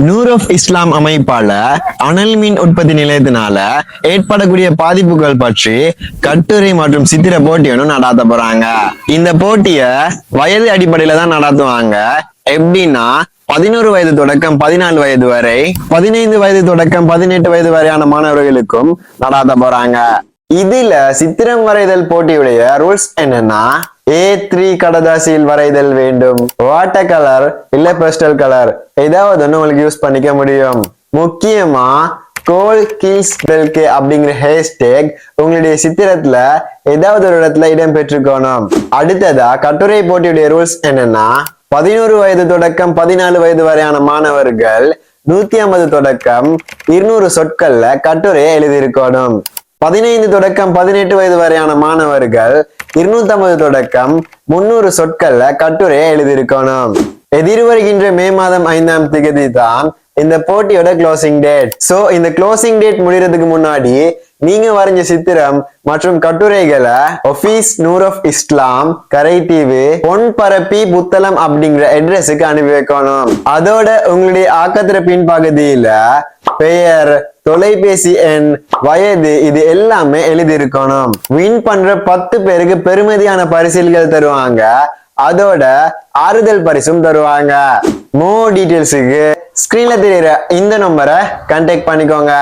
Noor of இஸ்லாம் அமைப்பால அனல் மின் உற்பத்தி நிலையத்தினால ஏற்படக்கூடிய பாதிப்புகள் பற்றி கட்டுரை மற்றும் சித்திர போட்டி ஒன்று நடாத்த போறாங்க. இந்த போட்டிய வயது அடிப்படையில தான் நடத்துவாங்க. எப்படின்னா 11 வயது தொடக்கம் 14 வயது வரை, 15 வயது தொடக்கம் 18 வயது வரையான மாணவர்களுக்கும் நடாத்த போறாங்க. இதுல சித்திரம் வரைதல் போட்டியுடைய ரூல்ஸ் என்னன்னா, A3 கடதாசியில் வரைதல் வேண்டும். வாட்டர் கலர் இல்ல பெஸ்டல் கலர் ஏதாவது ஒண்ணு உங்களுக்கு யூஸ் பண்ணிக்க முடியும். முக்கியமா கோல் கீல்ஸ் பெல்கே அப்படிங்கிற ஹேஷ்டேக் உங்களுடைய சித்திரத்துல ஏதாவது ஒரு இடத்துல இடம் பெற்றுக்கணும். அடுத்ததா கட்டுரை போட்டியுடைய ரூல்ஸ் என்னன்னா, 11 வயது தொடக்கம் 14 வயது வரையான மாணவர்கள் 150 தொடக்கம் 200 சொற்கள்ல கட்டுரையை எழுதியிருக்கணும். 15 தொடக்கம் 18 வயது வரையான மாணவர்கள் 250 தொடக்கம் 300 சொற்கள்ல கட்டுரையை எழுதியிருக்கணும். எதிர்வருகின்ற மே மாதம் 5ஆம் தேதி தான் இந்த போட்டியோட க்ளோசிங் டேட். சோ இந்த க்ளோசிங் டேட் முடியறதுக்கு முன்னாடி நீங்க வரைஞ்ச சித்திரம் மற்றும் கட்டுரைகளை ஆபீஸ் நூர் ஆஃப் இஸ்லாம், கரைத்தீவு, பொன்பரப்பி, புத்தளம் அப்படிங்கிற அட்ரஸுக்கு அனுப்பி வைக்கணும். அதோட உங்களுடைய ஆக்கத்திர பின்பகுதியில பெயர், தொலைபேசி எண், வயது இது எல்லாமே எழுதி இருக்கணும். வின் பண்ற 10 பேருக்கு பெருமதியான பரிசில்கள் தருவாங்க. அதோட ஆறுதல் பரிசும் தருவாங்க. மோர் டீடைல்ஸுக்கு ஸ்கிரீன்ல தெரியுற இந்த நம்பரை கான்டாக்ட் பண்ணிக்கோங்க.